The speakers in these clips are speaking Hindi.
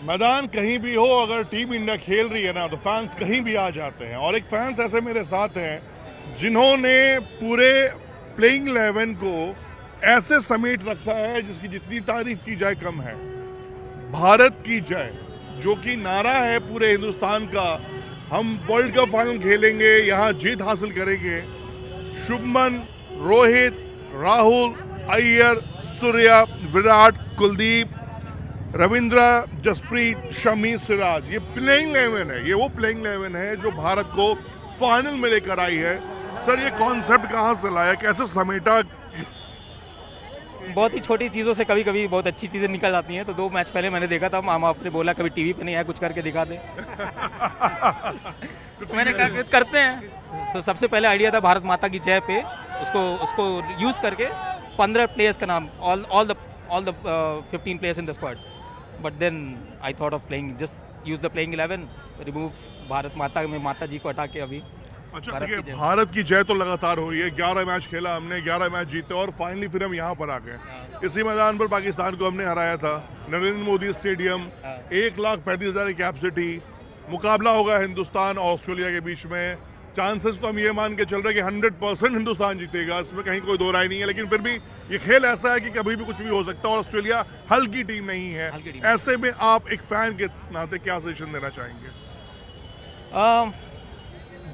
मैदान कहीं भी हो, अगर टीम इंडिया खेल रही है ना तो फैंस कहीं भी आ जाते हैं। और एक फैंस ऐसे मेरे साथ हैं जिन्होंने पूरे प्लेइंग 11 को ऐसे समेट रखा है जिसकी जितनी तारीफ की जाए कम है। भारत की जय जो कि नारा है पूरे हिंदुस्तान का। हम वर्ल्ड कप फाइनल खेलेंगे, यहाँ जीत हासिल करेंगे। शुभमन, रोहित, राहुल, अय्यर, सूर्या, विराट, कुलदीप, रविंद्र, जसप्रीत, शमी, सिराज, ये प्लेइंग 11 है। ये वो प्लेइंग 11 है जो भारत को फाइनल में लेकर आई है। सर ये कॉन्सेप्ट कहाँ से लाया, कैसे समेटा? बहुत ही छोटी चीज़ों से कभी कभी बहुत अच्छी चीज़ें निकल आती हैं। तो 2 मैच पहले मैंने देखा था, मामा आपने बोला कभी टीवी पे नहीं आया, कुछ करके दिखा दे। तो मैंने कहा कुछ करते हैं। तो सबसे पहले आइडिया था भारत माता की जय पे, उसको यूज़ करके 15 प्लेयर्स का नाम, all the 15 players in the squad. But then I thought of playing, just use the playing 11, remove Bharat माता में माता जी को हटा के अभी अच्छा देखिए, भारत की जय तो लगातार हो रही है। 11 मैच खेला हमने, 11 मैच जीते और फाइनली फिर हम यहाँ पर आ गए। इसी मैदान पर पाकिस्तान को हमने हराया था, नरेंद्र मोदी स्टेडियम, 1,35,000 की कैपेसिटी। मुकाबला होगा हिंदुस्तान और ऑस्ट्रेलिया के बीच में। चांसेस तो हम ये मान के चल रहे हैं कि 100% हिंदुस्तान जीतेगा, इसमें कहीं कोई दो राय नहीं है। लेकिन फिर भी ये खेल ऐसा है कि कभी भी कुछ भी हो सकता है और ऑस्ट्रेलिया हल्की टीम नहीं है। ऐसे में आप एक फैन के नाते क्या सजेशन देना चाहेंगे?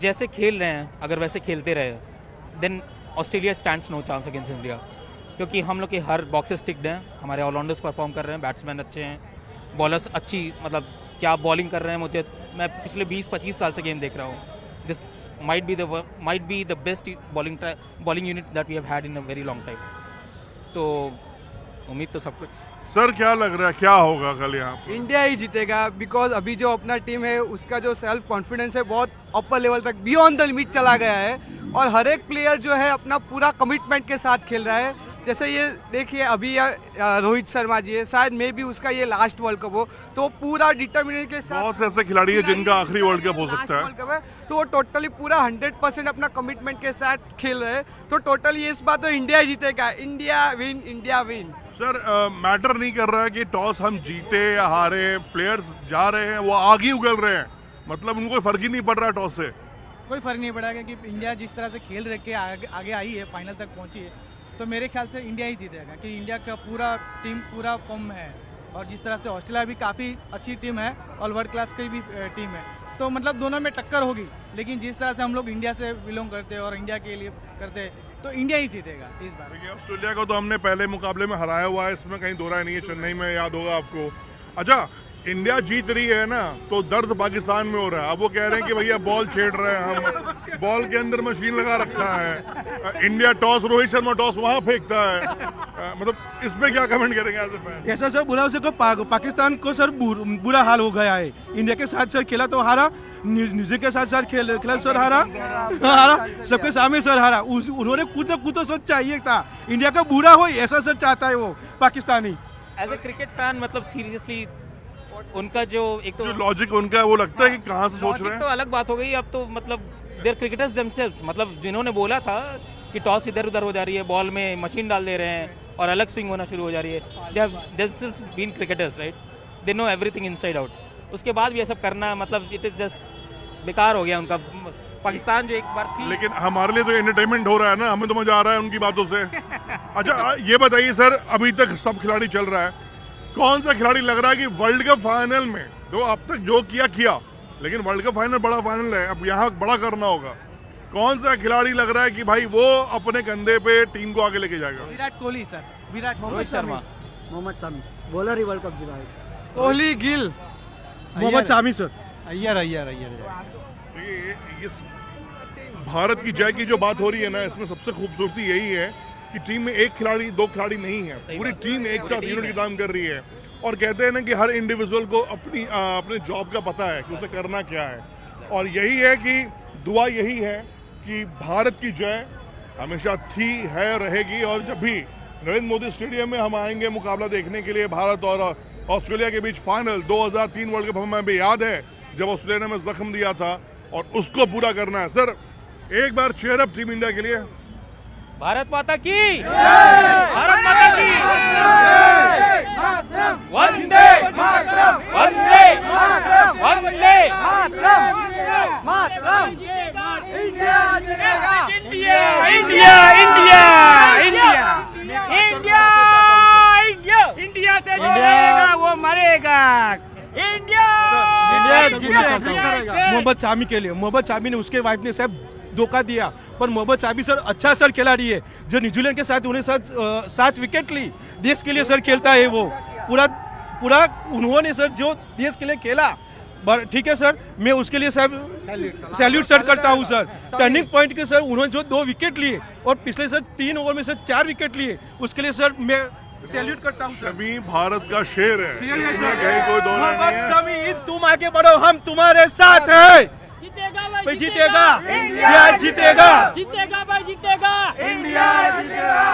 जैसे खेल रहे हैं अगर वैसे खेलते रहे then Australia stands no chance against India, क्योंकि हम लोग के हर बॉक्सेस टिक्ड हैं। हमारे ऑलराउंडर्स परफॉर्म कर रहे हैं, बैट्समैन अच्छे हैं, बॉलर्स अच्छी, मतलब क्या बॉलिंग कर रहे हैं। मैं पिछले 20-25 साल से गेम देख रहा हूँ। This might be the best bowling unit that we have had in a very long time. तो उम्मीद तो सब कुछ। सर क्या लग रहा है, क्या होगा कल यहाँ पर? इंडिया ही जीतेगा, बिकॉज अभी जो अपना टीम है उसका जो सेल्फ कॉन्फिडेंस है बहुत अपर लेवल तक, बियॉन्ड द लिमिट चला गया है। और हर एक प्लेयर जो है अपना पूरा कमिटमेंट के साथ खेल रहा है। जैसे ये देखिए अभी रोहित शर्मा जी है, शायद मे भी उसका ये लास्ट वर्ल्ड कप हो, तो पूरा डिटर्मिनेशन के साथ। बहुत ऐसे खिलाड़ी है जिनका आखिरी वर्ल्ड कप हो सकता है, तो वो टोटली पूरा 100% अपना कमिटमेंट के साथ खेल रहे हैं। तो टोटली इस बार तो इंडिया जीतेगा, India win, India win. Sir matter नहीं कर रहा है कि टॉस हम जीते या हारे, प्लेयर्स जा रहे हैं वो आगे ही उगल रहे हैं, मतलब उनको कोई फर्क ही नहीं पड़ रहा टॉस से। कोई फर्क नहीं पड़ा, क्योंकि इंडिया जिस तरह से खेल रहे के आगे आई है, फाइनल तक पहुंची है, तो मेरे ख्याल से इंडिया ही जीतेगा। कि इंडिया का पूरा टीम पूरा फॉर्म में है, और जिस तरह से ऑस्ट्रेलिया भी काफ़ी अच्छी टीम है और वर्ल्ड क्लास की भी टीम है, तो मतलब दोनों में टक्कर होगी। लेकिन जिस तरह से हम लोग इंडिया से बिलोंग करते हैं और इंडिया के लिए करते हैं, तो इंडिया ही जीतेगा इस बार। ऑस्ट्रेलिया को तो हमने पहले मुकाबले में हराया हुआ है, इसमें कहीं दो राय नहीं है। चेन्नई में याद होगा आपको। अच्छा इंडिया जीत रही है ना, तो दर्द पाकिस्तान में हो रहा है। अब वो कह रहे हैं कि भैया बॉल छेड़ रहे हैं हम, बॉल के अंदर मशीन लगा रखा है। India toss, Rohit Sharma toss वहां फेंकता है। मतलब इस पे क्या कमेंट करेंगे एज ए फैन? ऐसा सर बुरा से पाकिस्तान को सर बुरा हाल हो गया है। इंडिया के साथ सर खेला तो हारा, न्यूजीलैंड के साथ खेला सर हारा, सबके सामने सर हारा। उन्होंने कुछ न कुछ तो सर चाहिए था, इंडिया का बुरा हो ऐसा सर चाहता है वो Pakistani. As a cricket fan मतलब सीरियसली उनका जो एक तो लॉजिक उनका है, वो लगता है कि कहाँ से सोच रहे हैं। तो अलग बात हो गई। अब तो मतलब देयर क्रिकेटर्स देमसेल्व्स, मतलब जिन्होंने बोला था कि टॉस इधर उधर हो जा रही है, बॉल में मशीन डाल दे रहे हैं और अलग स्विंग होना शुरू हो जा रही है, they have themselves been cricketers, right? They know everything inside out. उसके बाद भी ये सब करना मतलब इट इज जस्ट बेकार हो गया उनका। पाकिस्तान जो एक बार थी, लेकिन हमारे लिए तो एंटरटेनमेंट हो रहा है ना, हमें तो मजा आ रहा है उनकी बातों से। अच्छा ये बताइए सर, अभी तक सब खिलाड़ी चल रहा है, कौन सा खिलाड़ी लग रहा है कि वर्ल्ड कप फाइनल में जो अब तक जो किया, लेकिन वर्ल्ड कप फाइनल बड़ा फाइनल है, अब यहाँ बड़ा करना होगा, कौन सा खिलाड़ी लग रहा है कि भाई वो अपने कंधे पे टीम को आगे लेके जाएगा? विराट कोहली सर, रोहित शर्मा, मोहम्मद शामी बॉलर ही वर्ल्ड कप जीता है। कोहली, गिल, मोहम्मद शामी सर, अय्यर। इस भारत की जय की जो बात हो रही है ना, इसमें सबसे खूबसूरती यही है कि टीम में एक खिलाड़ी दो खिलाड़ी नहीं है, पूरी टीम एक साथ यूनिट काम कर रही है। और कहते हैं ना कि हर इंडिविजुअल को अपने जॉब का पता है कि उसे करना क्या है, और यही है कि दुआ यही है कि भारत की जय हमेशा थी, है, रहेगी। और जब भी नरेंद्र मोदी स्टेडियम में हम आएंगे मुकाबला देखने के लिए, भारत और ऑस्ट्रेलिया के बीच फाइनल 2003 वर्ल्ड कप हमें भी याद है जब ऑस्ट्रेलिया ने जख्म दिया था, और उसको पूरा करना है। सर एक बार चेयर अप टीम इंडिया के लिए। भारत माता की, भारत माता की, वंदे, वंदे। मातरम मातरम इंडिया जीतेगा India India India India India India से जीतेगा वो मरेगा इंडिया मोहम्मद शामी के लिए मोहम्मद शामी ने उसके वाइफ ने साहब धोखा दिया, पर मोहम्मद शामी सर अच्छा सर खिलाड़ी है जो न्यूजीलैंड के साथ उन्हें सर 7 विकेट ली। देश के लिए सर खेलता है वो पूरा उन्होंने सर जो देश के लिए खेला, ठीक है सर, मैं उसके लिए सर सैल्यूट सर करता हूँ सर। टर्निंग पॉइंट के सर उन्होंने जो 2 विकेट लिए और पिछले सर 3 ओवर में सर 4 विकेट लिए, उसके लिए सर मैं सैल्यूट करता हूँ। शमी भारत का शेर है, इसमें कहीं कोई दो राय नहीं है। शमी तुम आगे बढ़ो, हम तुम्हारे साथ हैं। जीतेगा इंडिया जीतेगा जीतेगा भाई जीतेगा इंडिया जीतेगा।